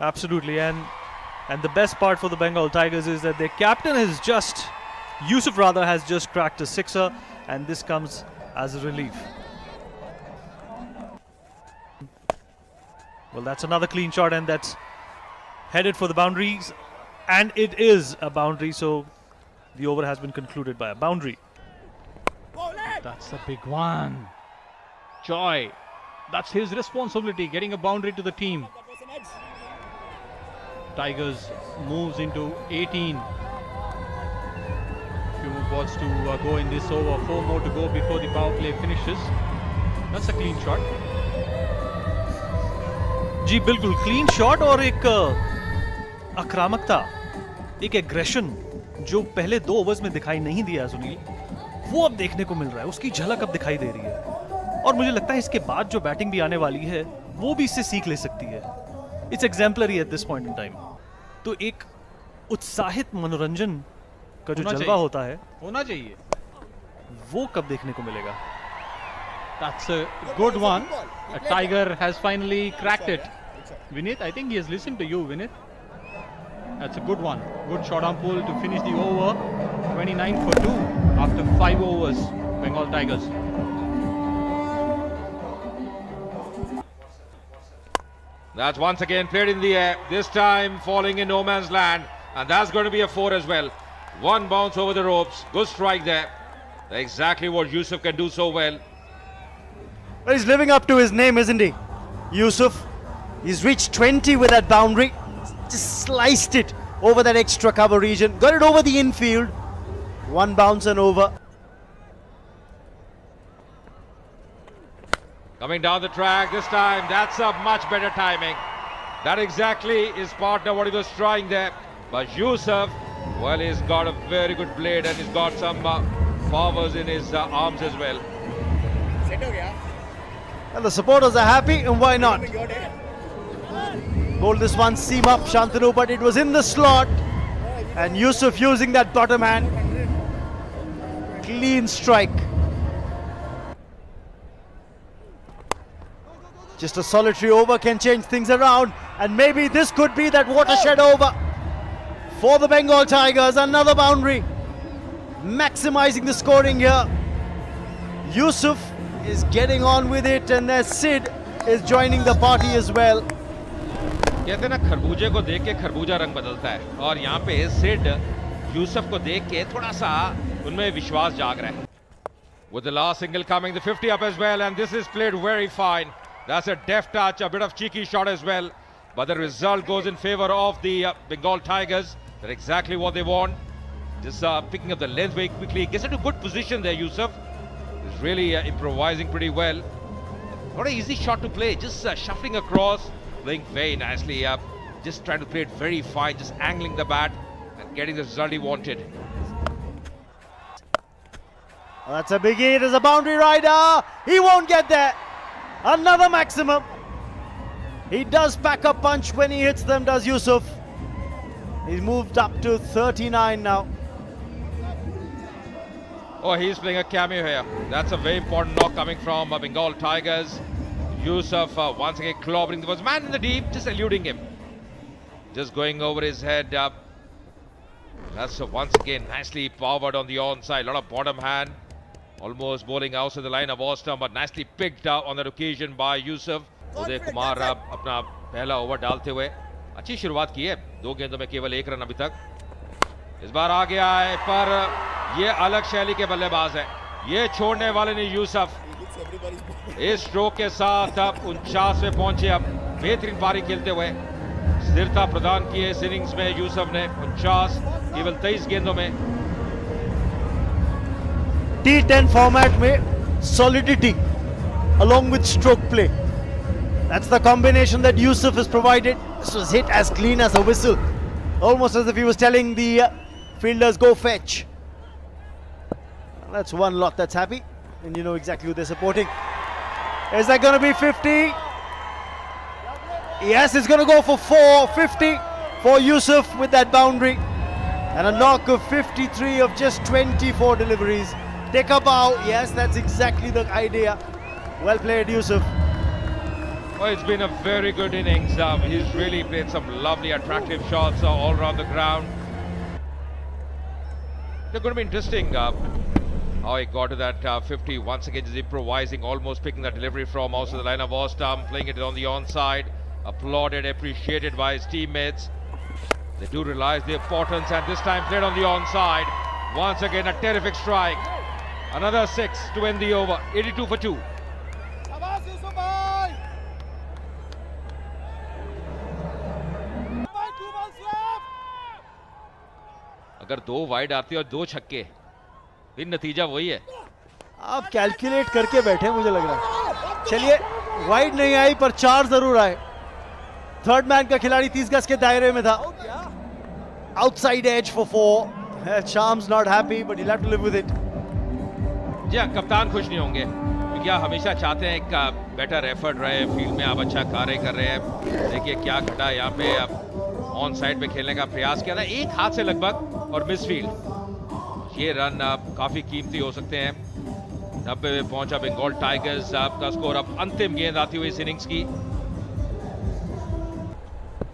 Absolutely, and the best part for the Bengal Tigers is that their captain Yusuf has just cracked a sixer, and this comes as a relief. Well, that's another clean shot, and that's headed for the boundaries, and it is a boundary, so the over has been concluded by a boundary. That's a big one. Joy, that's his responsibility, getting a boundary to the team. Tigers moves into 18. Few more balls to go in this over. 4 more to go before the power play finishes. That's a clean shot. जी बिल्कुल clean shot और एक आक्रामकता, एक aggression जो पहले 2 overs में दिखाई नहीं दिया सुनील, वो अब देखने को मिल रहा है, उसकी झलक अब दिखाई दे रही है और मुझे लगता है इसके बाद जो बैटिंग भी आने वाली है वो भी इससे सीख ले सकती है. It's exemplary at this point in time. तो एक उत्साहित मनोरंजन का जो जलवा होता है, होना चाहिए, वो कब देखने को मिलेगा? That's a good one. A Tiger has finally cracked it. Vinith, I think he has listened to you, Vinith. That's a good one. Good shot on pull to finish the over. 29 for 2 after 5 overs. Bengal Tigers. That's once again played in the air, this time falling in no man's land, and that's going to be a 4 as well. One bounce over the ropes, good strike there. Exactly what Yusuf can do so well. Well, he's living up to his name, isn't he? Yusuf. He's reached 20 with that boundary. Just sliced it over that extra cover region. Got it over the infield. One bounce and over. Coming down the track this time, that's a much better timing. That exactly is partner what he was trying there. But Yusuf, well, he's got a very good blade and he's got some powers in his arms as well. And the supporters are happy, and why not? Bowled this one seam up, Shantanu, but it was in the slot. And Yusuf using that bottom hand. Clean strike. Just a solitary over can change things around, and maybe this could be that watershed over for the Bengal Tigers. Another boundary, maximizing the scoring here. Yusuf is getting on with it, and there's Sid is joining the party as well. कहते हैं ना, खरबूजे को देख के खरबूजा रंग बदलता है, और यहाँ पे सिड यूसुफ को देख के थोड़ा सा उनमें विश्वास जाग रहा है. With the last single coming, the 50 up as well, and this is played very fine. That's a deft touch, a bit of cheeky shot as well, but the result goes in favor of the Bengal Tigers. They're exactly what they want. Just picking up the length very quickly, gets into good position there. Yusuf is really improvising pretty well. Not an easy shot to play, just shuffling across, playing very nicely, just trying to play it very fine, just angling the bat and getting the result he wanted. That's a biggie. It is a boundary rider. He won't get there. Another maximum. He does pack a punch when he hits them, does Yusuf. He's moved up to 39 now. Oh, he's playing a cameo here. That's a very important knock coming from Bengal Tigers. Yusuf once again clobbering. There was a man in the deep, just eluding him. Just going over his head. That's once again nicely powered on the onside. A lot of bottom hand. Almost bowling outside the line of Austin, but nicely picked up on that occasion by Yusuf. Uday Kumar अपना पहला over डालते हुए अच्छी शुरुआत की है. 2 गेंदों में केवल 1 रन अभी तक. इस बार आ गया है, पर ये अलग शैली के बल्लेबाज है. ये छोड़ने वाले नहीं यूसुफ. इस स्ट्रोक के साथ अब 49 में पहुंचे. अब बेहतरीन पारी खेलते हुए स्थिरता प्रदान की है इस इनिंग्स में यूसुफ ने. 49 केवल 23 गेंदों में. T10 format में solidity along with stroke play. That's the combination that Yusuf has provided. This was hit as clean as a whistle. Almost as if he was telling the fielders, go fetch. That's one lot that's happy. And you know exactly who they're supporting. Is that going to be 50? Yes, it's going to go for 450 for Yusuf with that boundary. And a knock of 53 of just 24 deliveries. Take a bow. Yes, that's exactly the idea. Well played, Yusuf. Oh, it's been a very good innings. He's really played some lovely, attractive shots all around the ground. They're going to be interesting how he got to that 50. Once again, just improvising, almost picking the delivery from also the line of off stump, playing it on the onside. Applauded, appreciated by his teammates. They do realize the importance, and this time played on the onside. Once again, a terrific strike. Another 6 to end the over. 82 for 2. अगर 2 wide आती और 2 छक्के, फिर नतीजा वही है. आप calculate करके बैठे मुझे लग रहा है. चलिए, वाइड नहीं आई पर 4 जरूर आए. थर्ड मैन का खिलाड़ी 30 गज के दायरे में था. Outside edge for 4. Shams not happy but he'll have to live with it. जी हाँ, कप्तान खुश नहीं होंगे क्योंकि आप हमेशा चाहते हैं एक बेटर एफर्ट रहे फील्ड में. आप अच्छा कार्य कर रहे हैं. देखिए क्या घटा यहाँ पे. आप ऑन साइड पे खेलने का प्रयास किया था एक हाथ से लगभग और मिस फील्ड. ये रन काफी कीमती हो सकते हैं. 90 में पहुंचा बंगाल टाइगर्स. आपका स्कोर अब अंतिम गेंद आती हुई इस इनिंग्स की.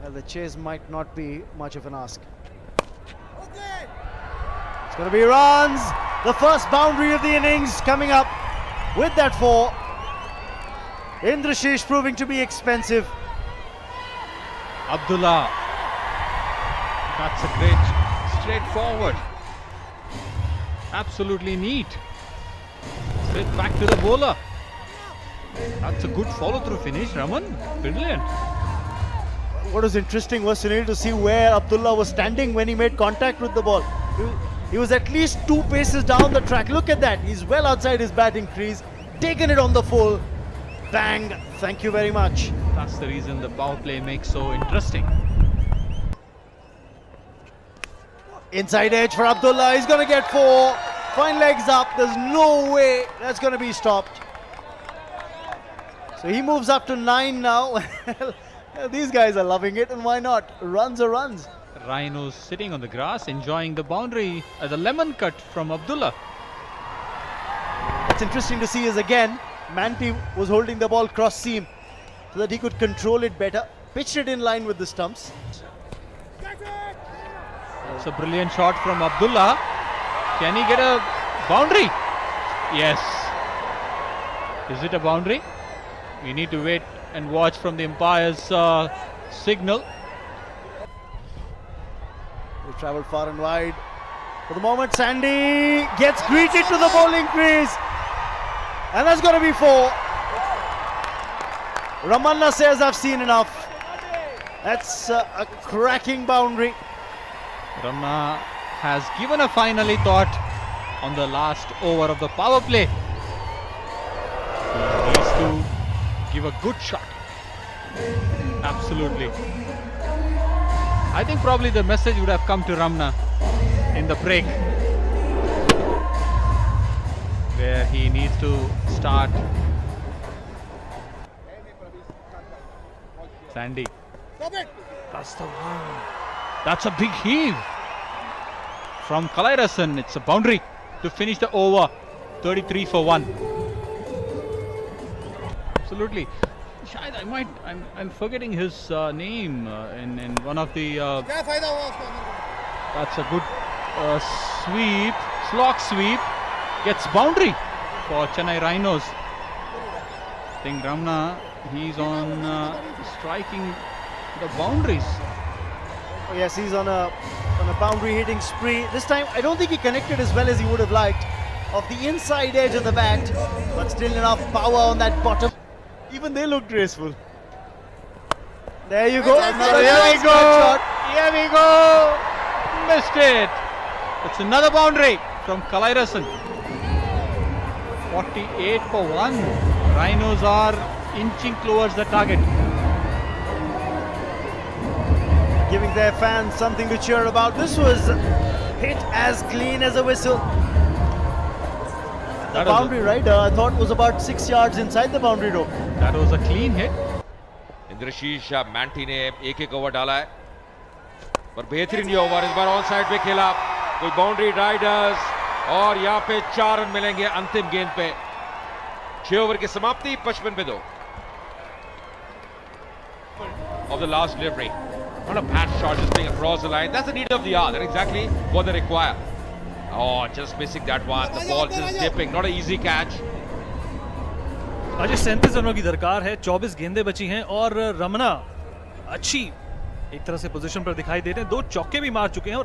Well, the chase might not be much of an ask. It's going to be runs. The first boundary of the innings coming up with that 4. Indrashish proving to be expensive. Abdullah. That's a great straightforward. Absolutely neat. Straight back to the bowler. That's a good follow-through finish, Raman. Brilliant. What was interesting was, Sunil, to see where Abdullah was standing when he made contact with the ball. He was at least 2 paces down the track. Look at that. He's well outside his batting crease. Taken it on the full. Bang. Thank you very much. That's the reason the power play makes so interesting. Inside edge for Abdullah. He's going to get 4. Fine legs up. There's no way that's going to be stopped. So he moves up to 9 now. These guys are loving it, and why not? Runs are runs. Rhinos sitting on the grass, enjoying the boundary as a lemon cut from Abdullah. What's interesting to see is again, Manti was holding the ball cross seam so that he could control it better. Pitched it in line with the stumps. It's a brilliant shot from Abdullah. Can he get a boundary? Yes. Is it a boundary? We need to wait and watch from the umpire's signal. They travelled far and wide. For the moment, Sandy gets greeted to the bowling crease. And that's going to be 4. Ramanna says, I've seen enough. That's a cracking boundary. Ramna has given a finally thought on the last over of the power play. He needs to give a good shot. Absolutely. I think probably the message would have come to Ramna in the break, where he needs to start. Sandy. That's the one. That's a big heave from Kalairasan. It's a boundary to finish the over. 33 for 1. Absolutely. Shayad, I'm forgetting his name in one of the. That's a good sweep, slog sweep, gets boundary for Chennai Rhinos. I think Ramna, he's on striking the boundaries. Oh yes, he's on a boundary hitting spree. This time, I don't think he connected as well as he would have liked. Off the inside edge of the bat, but still enough power on that bottom. Even they look graceful. There you go. Another Here we nice go. shot. Here we go. Missed it. It's another boundary from Kalairasan. 48 for 1. Rhinos are inching towards the target. Giving their fans something to cheer about. This was hit as clean as a whistle. The boundary, right? I thought was about 6 yards inside the boundary rope. That was a clean hit. इंद्रशीष मैंटी ने एक over डाला है पर बेहतरीन ये over इस बार on side पे खेला. कोई बाउंड्री राइडर्स और यहाँ पे 4 रन मिलेंगे अंतिम गेंद पे. 6 ओवर की समाप्ति 55 पे 2. of the last delivery. Not a bad shot, just being across the line. That's the need of the hour. That's exactly what they require. Oh, just missing that one. The ball just dipping. Not an easy catch. Ajay 37 रनों की दरकार है, 24 गेंदें बची हैं और रमना अच्छी एक तरह से पोजीशन पर दिखाई दे रहे हैं, 2 चौके भी मार चुके हैं और